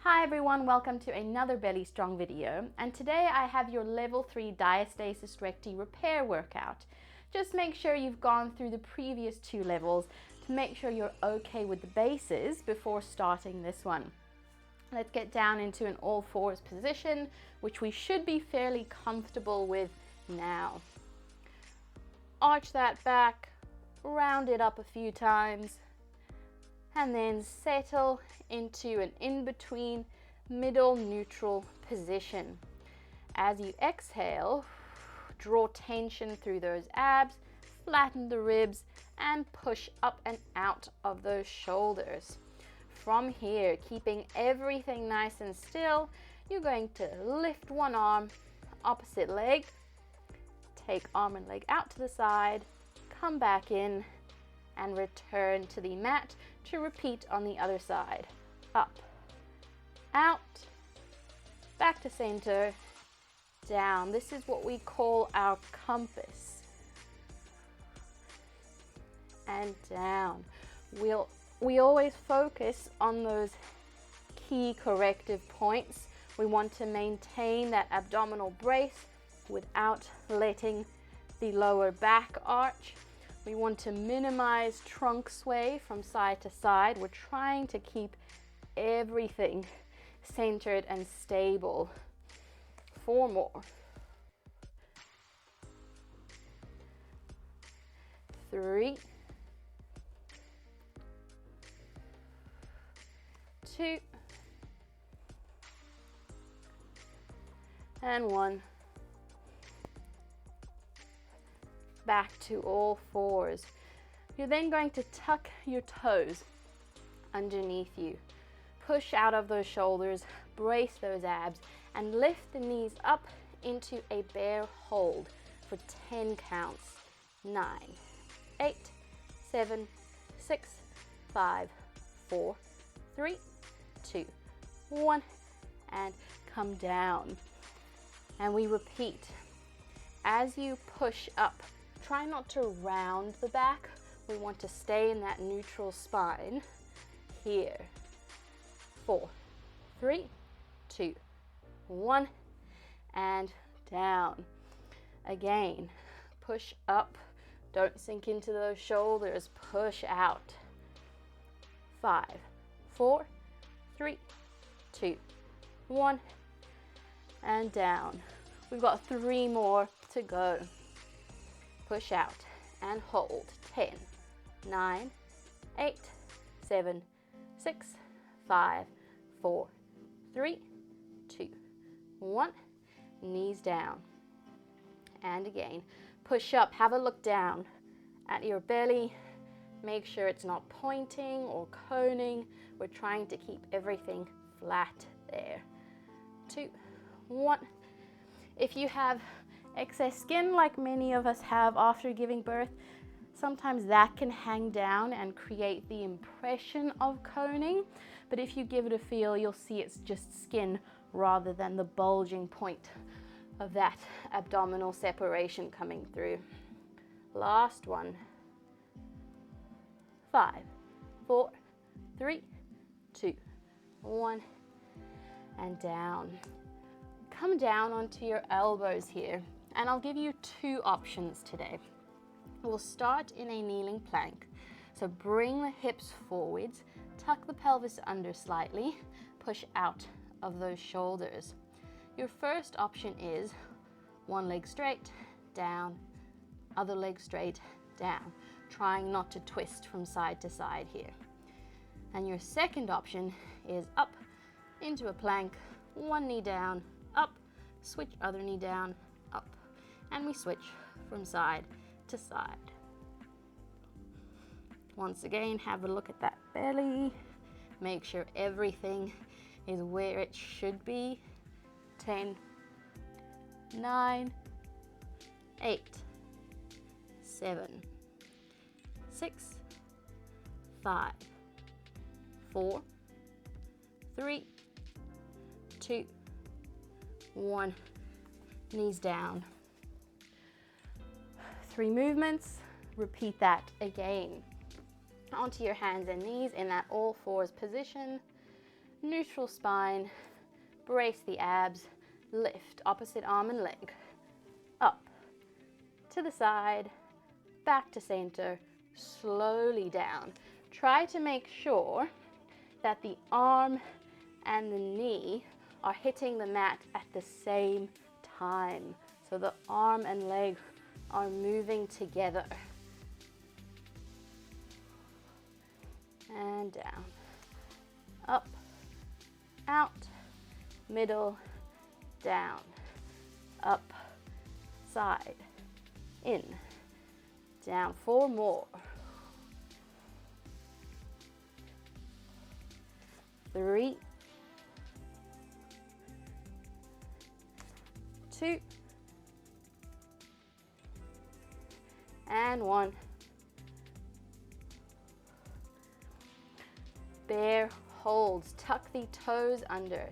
Hi everyone, welcome to another Belly Strong video, and today I have your level 3 Diastasis Recti repair workout. Just make sure you've gone through the previous 2 levels to make sure you're okay with the bases before starting this one. Let's get down into an all fours position, which we should be fairly comfortable with now. Arch that back, round it up a few times, and then settle into an in-between middle neutral position. As you exhale, draw tension through those abs, flatten the ribs, and push up and out of those shoulders. From here, keeping everything nice and still, you're going to lift one arm, opposite leg, take arm and leg out to the side, come back in, and return to the mat to repeat on the other side. Up, out, back to center, down. This is what we call our compass. And down. We always focus on those key corrective points. We want to maintain that abdominal brace without letting the lower back arch. We want to minimize trunk sway from side to side. We're trying to keep everything centered and stable. 4 more. 3, 2, and 1. Back to all fours. You're then going to tuck your toes underneath you. Push out of those shoulders, brace those abs, and lift the knees up into a bear hold for 10 counts. 9, 8, 7, 6, 5, 4, 3, 2, 1, and come down. And we repeat. As you push up, try not to round the back. We want to stay in that neutral spine here. 4, 3, 2, 1, and down. Again, push up. Don't sink into those shoulders. Push out. 5, 4, 3, 2, 1, and down. We've got 3 more to go. Push out and hold. 10, 9, 8, 7, 6, 5, 4, 3, 2, 1. Knees down. And again, push up. Have a look down at your belly. Make sure it's not pointing or coning. We're trying to keep everything flat there. 2, 1. If you have excess skin like many of us have after giving birth, sometimes that can hang down and create the impression of coning. But if you give it a feel, you'll see it's just skin rather than the bulging point of that abdominal separation coming through. Last one. 5, 4, 3, 2, 1, and down. Come down onto your elbows here, and I'll give you 2 options today. We'll start in a kneeling plank. So bring the hips forwards, tuck the pelvis under slightly, push out of those shoulders. Your first option is one leg straight, down, other leg straight, down, trying not to twist from side to side here. And your second option is up into a plank, one knee down, up, switch other knee down, up, and we switch from side to side. Once again, have a look at that belly. Make sure everything is where it should be. 10, 9, 8, 7, 6, 5, 4, 3, 2, 1. Knees down. 3 movements. Repeat that again. Onto your hands and knees in that all fours position. neutral spine, brace the abs, lift, opposite arm and leg, up, to the side, back to center, slowly down. Try to make sure that the arm and the knee are hitting the mat at the same time. So the arm and leg are moving together. And down, up, out, middle, down, up, side, in, down. 4 more. 3, 2, and 1. Bear holds, tuck the toes under.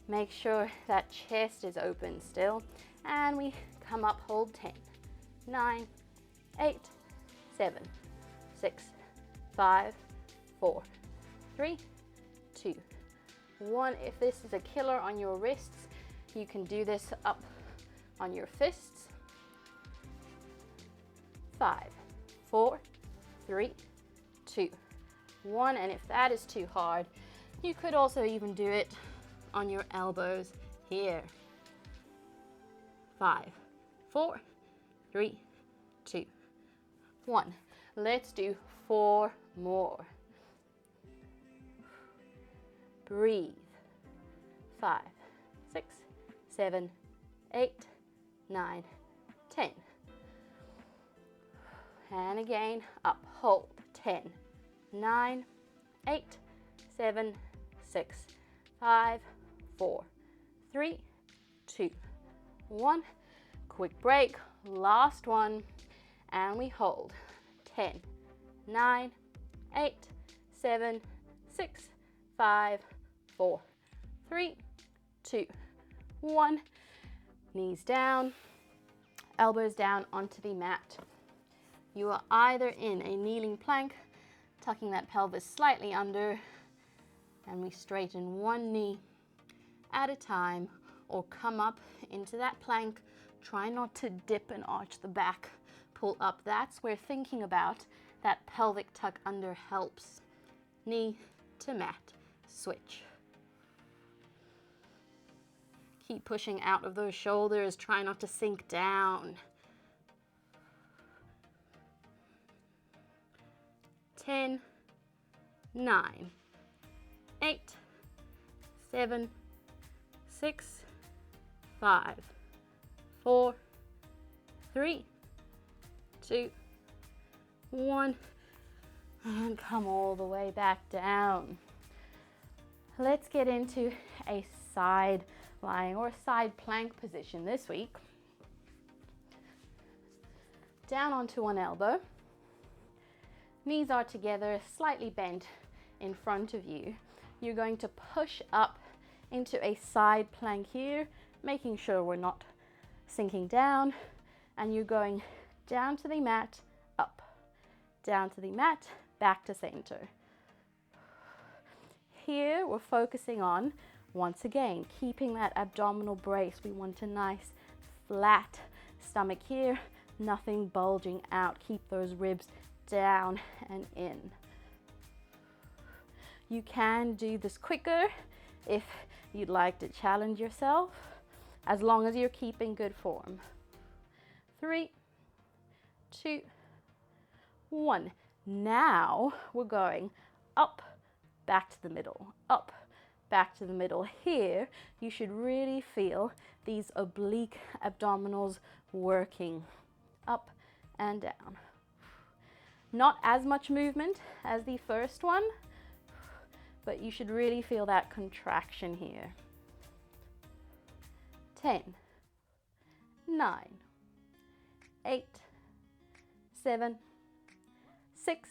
Make sure that chest is open still. And we come up, hold 10, 9, 8, 7, 6, 5, 4, 3, 2, 1. If this is a killer on your wrists, you can do this up on your fists. 5, 4, 3, 2, 1. And if that is too hard, you could also even do it on your elbows here. 5, 4, 3, 2, 1. Let's do 4 more. Breathe. 5, 6, 7, 8, 9, 10. And again, up, hold. 10, 9, 8, 7, 6, 5, 4, 3, 2, 1. Quick break, last one, and we hold. 10, 9, 8, 7, 6, 5, 4, 3, 2, 1. Knees down, elbows down onto the mat. You are either in a kneeling plank, tucking that pelvis slightly under, and we straighten one knee at a time, or come up into that plank. Try not to dip and arch the back. Pull up. That's where thinking about that pelvic tuck under helps. Knee to mat. Switch. Keep pushing out of those shoulders. Try not to sink down. 10, 9, 8, 7, 6, 5, 4, 3, 2, 1, and come all the way back down. Let's get into a side lying or a side plank position this week. Down onto one elbow. Knees are together, slightly bent in front of you. You're going to push up into a side plank here, making sure we're not sinking down, and you're going down to the mat, up, down to the mat, back to center. Here we're focusing on, once again, keeping that abdominal brace. We want a nice flat stomach here, nothing bulging out. Keep those ribs down and in. You can do this quicker if you'd like to challenge yourself, as long as you're keeping good form. 3, 2, 1. Now we're going up, back to the middle, up, back to the middle. Here, you should really feel these oblique abdominals working up and down. Not as much movement as the first one, but you should really feel that contraction here. 10, 9, 8, 7, 6,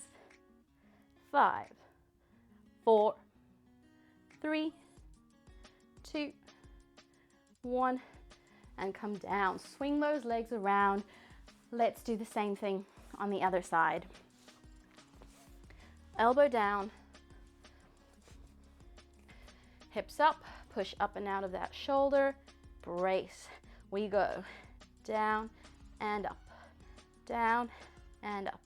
5, 4, 3, 2, 1, and come down. Swing those legs around. Let's do the same thing on the other side. Elbow down. Hips up, push up and out of that shoulder, brace. We go down and up, down and up.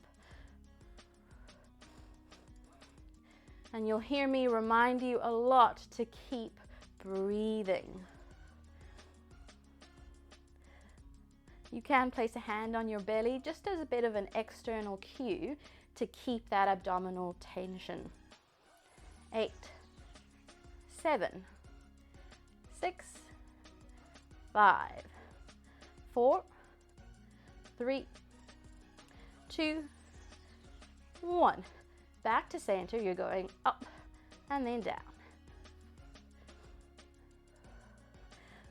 And you'll hear me remind you a lot to keep breathing. You can place a hand on your belly just as a bit of an external cue to keep that abdominal tension. 8, 7, 6, 5, 4, 3, 2, 1. Back to center, you're going up and then down.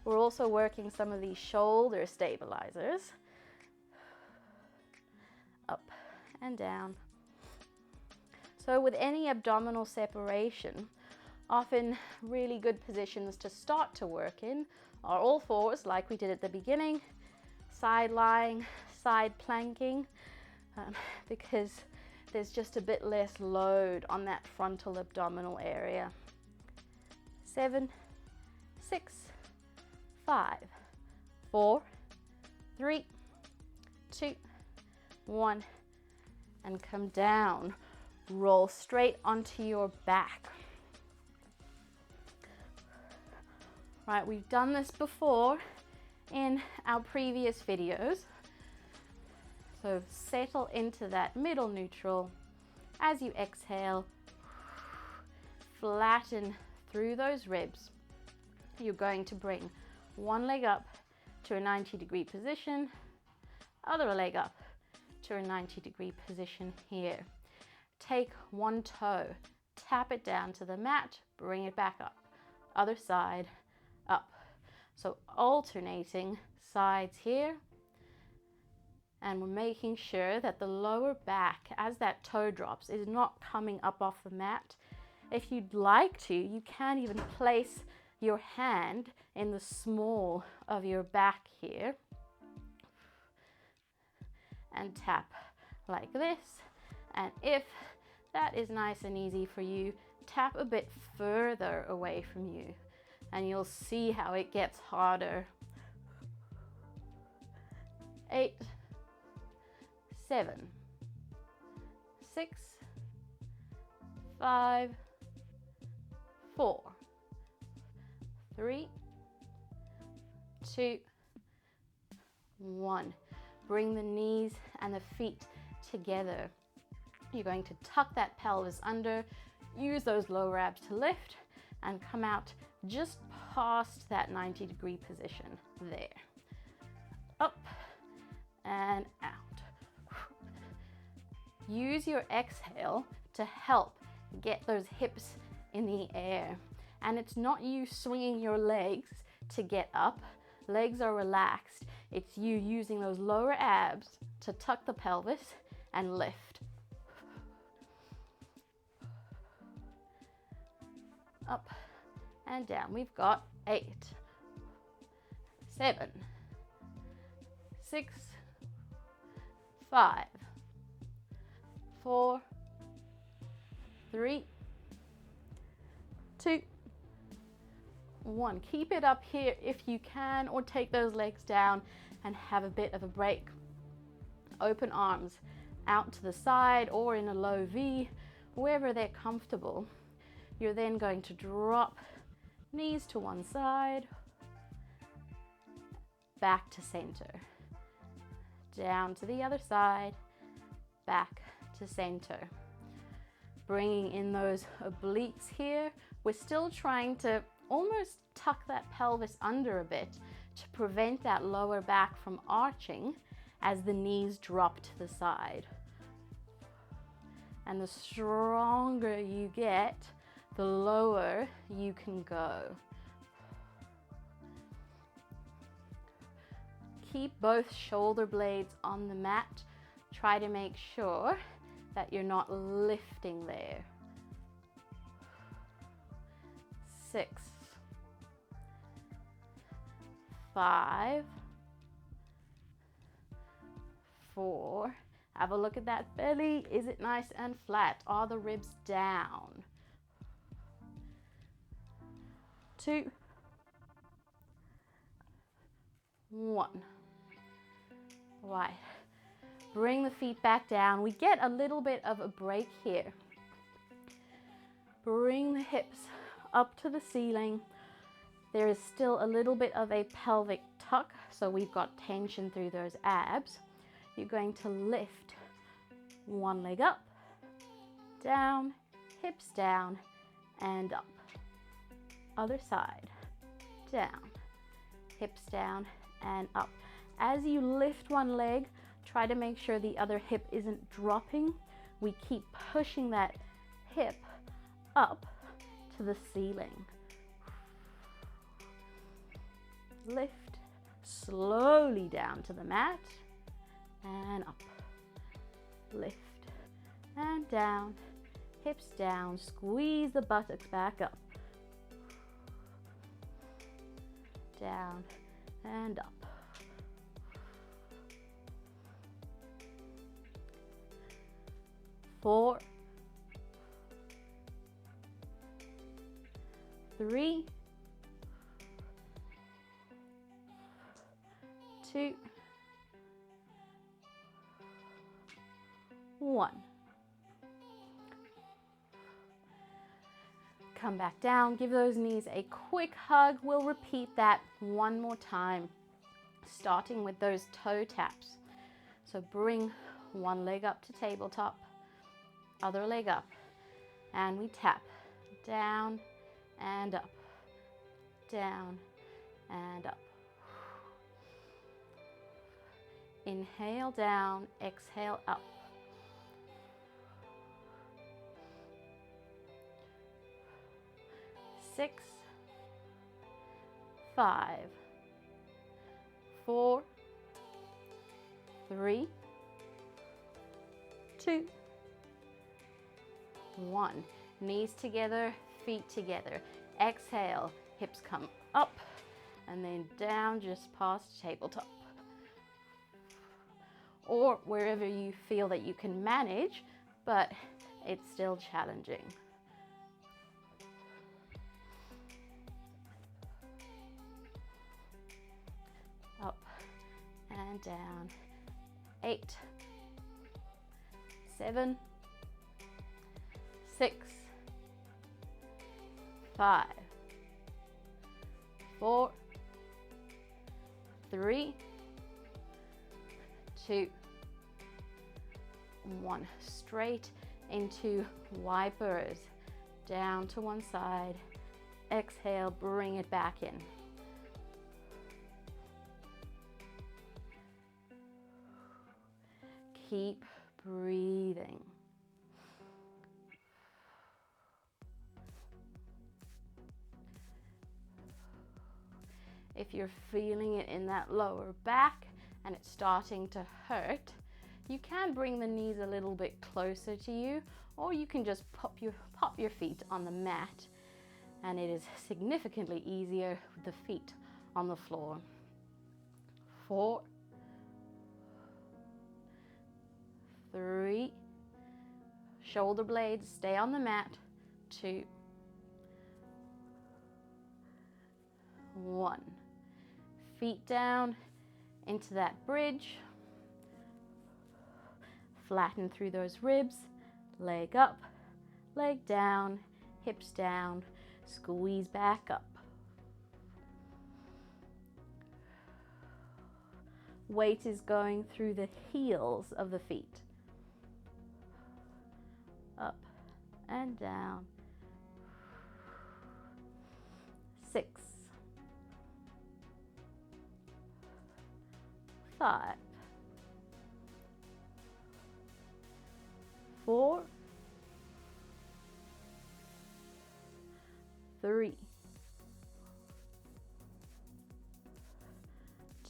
We're also working some of these shoulder stabilizers. Up and down. So with any abdominal separation, often really good positions to start to work in are all fours, like we did at the beginning, side lying, side planking, because there's just a bit less load on that frontal abdominal area. 7, 6, 5, 4, 3, 2, 1, and come down. Roll straight onto your back. Right, we've done this before in our previous videos. So settle into that middle neutral. As you exhale, flatten through those ribs. You're going to bring one leg up to a 90-degree position, other leg up to a 90-degree position here. Take one toe, tap it down to the mat, bring it back up. Other side, up. So alternating sides here. And we're making sure that the lower back, as that toe drops, is not coming up off the mat. If you'd like to, you can even place your hand in the small of your back here and tap like this. And if that is nice and easy for you, tap a bit further away from you and you'll see how it gets harder. 8, 7, 6, 5, 4, 3, 2, 1. Bring the knees and the feet together. You're going to tuck that pelvis under, use those lower abs to lift, and come out just past that 90-degree position there. Up and out. Use your exhale to help get those hips in the air. And it's not you swinging your legs to get up. Legs are relaxed. It's you using those lower abs to tuck the pelvis and lift. Up and down. We've got 8, 7, 6, 5, 4, 3, 2, 1. Keep it up here if you can, or take those legs down and have a bit of a break. Open arms out to the side or in a low V, wherever they're comfortable. You're then going to drop knees to one side, back to center, down to the other side, back to center. Bringing in those obliques here. We're still trying to almost tuck that pelvis under a bit to prevent that lower back from arching as the knees drop to the side. And the stronger you get, the lower you can go. Keep both shoulder blades on the mat. Try to make sure that you're not lifting there. 6, 5, 4. Have a look at that belly. Is it nice and flat? Are the ribs down? 2, 1. Right. Bring the feet back down. We get a little bit of a break here. Bring the hips up to the ceiling. There is still a little bit of a pelvic tuck, so we've got tension through those abs. You're going to lift one leg up, down, hips down, and up. Other side, down, hips down, and up. As you lift one leg, try to make sure the other hip isn't dropping. We keep pushing that hip up to the ceiling. Lift slowly down to the mat and up. Lift and down, hips down, squeeze the buttocks back up. Down and up. 4, 3, 2, 1. Come back down, give those knees a quick hug. We'll repeat that one more time, starting with those toe taps. So bring one leg up to tabletop, other leg up, and we tap down and up, down and up. Inhale down, exhale up. 6, 5, 4, 3, 2, 1. Knees together, feet together. Exhale, hips come up and then down just past tabletop. Or wherever you feel that you can manage, but it's still challenging. Up and down. 8, 7, 6, 5, 4, 3, 2, 1. Straight into wipers. Down to one side. Exhale, bring it back in. Keep breathing. If you're feeling it in that lower back and it's starting to hurt, you can bring the knees a little bit closer to you, or you can just pop your feet on the mat, and it is significantly easier with the feet on the floor. 4, 3, shoulder blades stay on the mat. 2, 1. Feet down into that bridge. Flatten through those ribs. Leg up, leg down, hips down, squeeze back up. Weight is going through the heels of the feet. Up and down. 6, 5, 4, 3,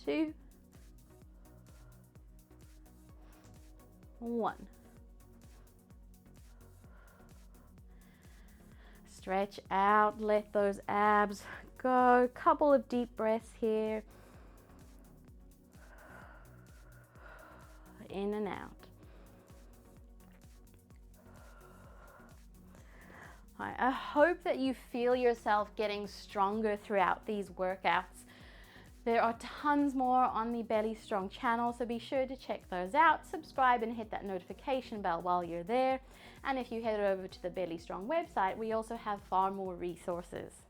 2, 1. Stretch out, let those abs go. Couple of deep breaths here. In and out. I hope that you feel yourself getting stronger throughout these workouts. There are tons more on the Belly Strong channel, so be sure to check those out. Subscribe and hit that notification bell while you're there. And if you head over to the Belly Strong website, we also have far more resources.